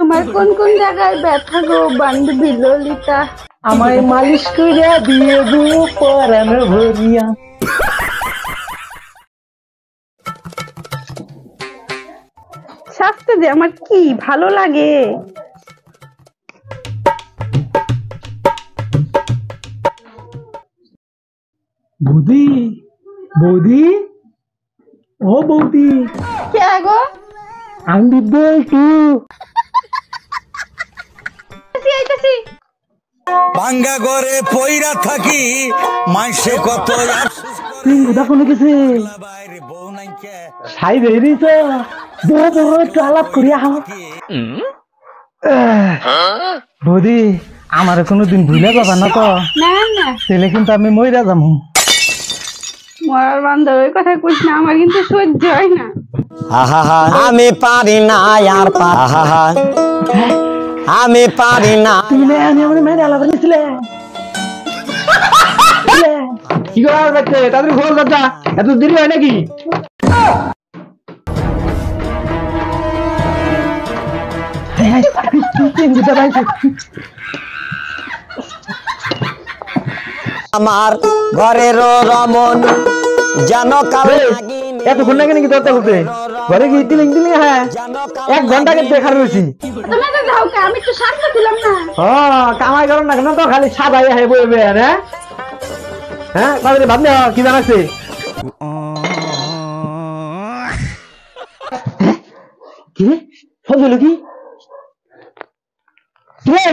তোমার কোন কোন জায়গায় ব্যথা গো বান্ধবী ললিতা? আমায় মালিশ করে দিয়ে গো পরাণ ভরিয়া। স্বাস্থ্য যে আমার কি ভালো লাগে। বৌদি, বৌদি, ও বৌদি, কে গো? আমি বলটু। ভাঙ্গা ঘরে পইরা থাকি মাইসে কত কোথা ফোনে গেছে বউ নাইকে সাই বেরিয়েছ বড় বড় একটু আলাপ করিয়া আহ। বৌদি আমার কোনোদিন ভুলে যাবা না তো? না না, তাহলে কিন্তু আমি মইরা যাবো। মরার বান্ধব ওই কথা কইস না, আমার কিন্তু সহ্য হয় না। আমি পারি না আর আমি পারি না। তুমি আমি আমার মেয়ের আলাপ নিয়েছিলে কি করার বাচ্চা তাদের খবর কথা এত দেরি হয় নাকি? আমার ঘরের রমন জানো কালে এতক্ষণ নাকি নাকি দরজা করতে ঘরে গিয়ে দিলিং দিলিং। হ্যাঁ 1 ঘন্টা আগে দেখার রয়েছি। তুমি তো যাও কে, আমি তো শান্ত ছিলাম না। কামাই করো না কেন তো খালি সাদাই হ্যাঁ বইবে। হ্যাঁ হ্যাঁ তাদের ভাবলে কি জানাচ্ছে কি ফজল কি রে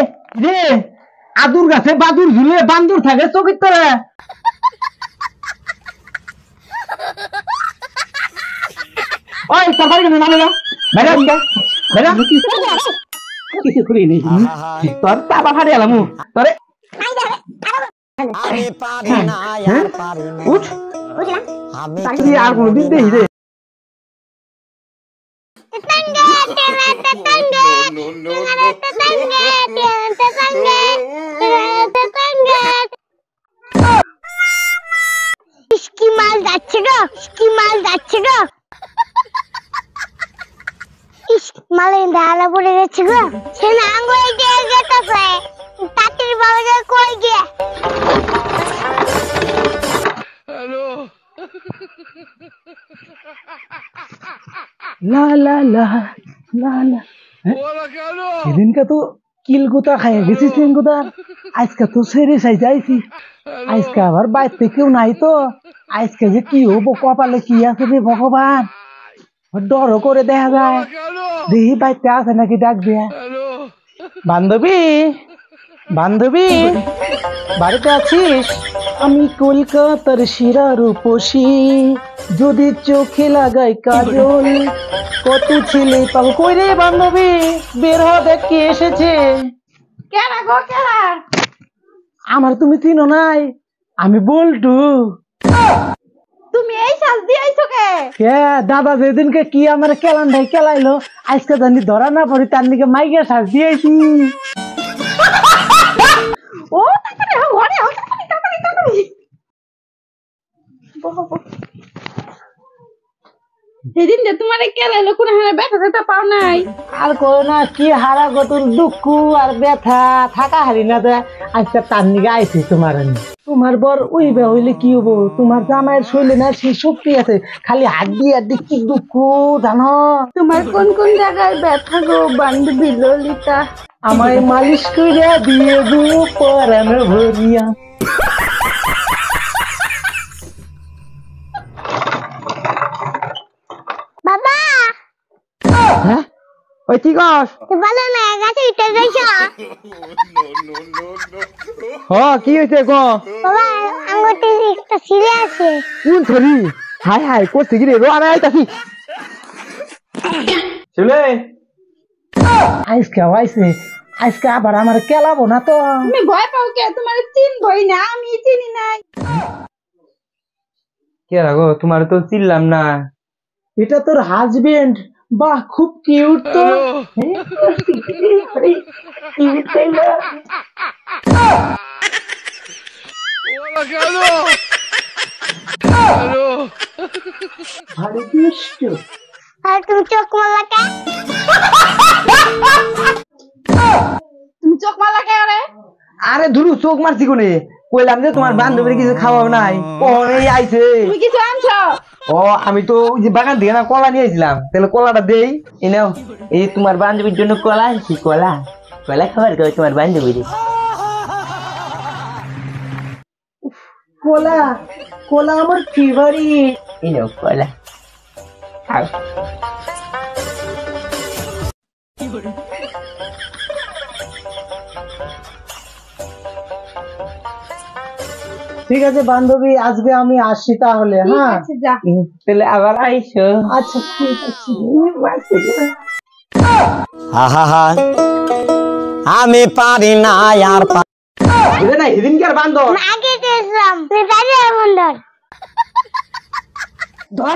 রে আদুর গাছে বাদুর ঝুলে বান্দুর থাকে চকির তরে। ওই সরকারি কেন নামে না বাইরে আজকে বাইরে কিছু করি নেই তোর চাপা ফাড়ে এলাম তোরে। আমি পারি না আর পারি না উঠ আমি আর কোনদিন দেখি রে। কি মাল যাচ্ছে গো, কি মাল যাচ্ছে গো, মালের ঢালা পড়ে গেছে গো। সে না আঙ্গুলে দিয়ে যেতেছে তাঁতির বাবা কই গিয়ে। লা লা লা লা লা সেদিনকে তো কিল গোতা খাইয়া গেছি সেন গোতা। আজকে তো সেরে সাই যাইছি। আজকে আবার বাইরে কেউ নাই তো। আজকে যে কি হবো কপালে কি আছে রে ভগবান। ডরও করে দেখা যায় দেখি বাইতে আছে নাকি ডাক দিয়া। বান্ধবী, বান্ধবী বাড়িতে আছিস? আমি কলকাতার সেরা রূপসী, যদি চোখে লাগাই কাজল কত ছেলে পাবো। কই রে বান্ধবী বের হ দেখ কে এসেছে। কেরা গো কেরা? আমার তুমি চিনো নাই? আমি বলটু। তুমি এই সাজ দিয়ে আইছো কে? দাদা যেদিনকে কি আমার কেলান্ডাই কেলাইলো আজকে জানি ধরা না পড়ি তার দিকে মাইকে সাজ দিয়েছি। ও তারপরে ঘরে তাড়াতাড়ি সেদিন যে তোমার কেলাইলো কোন হারে ব্যথা ব্যথা পাও নাই? আর করো না, কি হারা গতুর দুঃখ আর ব্যথা থাকা হারি না যায়। আজকে তার নিকে আইছি তোমার। তোমার বর ওই বে হইলে কি হবো? তোমার জামাইয়ের শৈলে না সেই শক্তি আছে, খালি হাড্ডি হাড্ডি কি দুঃখ জানো? তোমার কোন কোন জায়গায় ব্যথা গো বান্ধবী ললিতা? আমায় মালিশ করে দিয়ে গো পরাণ ভরিয়া। বাবা হ্যাঁ ওই ঠিক আছে ভালো না গাছে উঠে গেছো। কি হয়েছে গো? বাবা আঙ্গুতে একটা ছিঁড়ে আছে। কোন ছড়ি? হাই হাই করছি কি রে? রো আমি আইতাছি। চলে আজকে আইছে, আজকে আবার আমার কেলাবো না তো। তুমি ভয় পাও কে? তোমার চিনবই না, আমি চিনি নাই। কে রাগো তোমার তো চিনলাম না। এটা তোর হাজবেন্ড? বাহ খুব কিউট তো। আর তুমি চোখ মারলা কে? চোখ মারলা কে রে? আরে ধুরু চোখ মারছি কোনে, কইলাম যে তোমার বান্ধবীর কিছু খাওয়াও নাই, ও এই আইছে। তুমি কিছু আনছো? ও আমি তো ওই যে বাগান থেকে না কলা নিয়ে আসছিলাম, তাহলে কলাটা দেই। এই নাও, এই তোমার বান্ধবীর জন্য কলা আনছি। কলা কলা খাবার কই তোমার বান্ধবীর? কলা কলা আমার ফেভারিট। এই নাও কলা খাও। ঠিক আছে বান্ধবী, আজকে আমি আসি তাহলে। হ্যাঁ আচ্ছা যা। তাহলে আবার আইসো। আচ্ছা ঠিক আছে। আহা আমি পারি না আর বুঝে না এদিনকার বান্ধব আগে গেছিলাম দাঁড়িয়ে বন্ধন ধর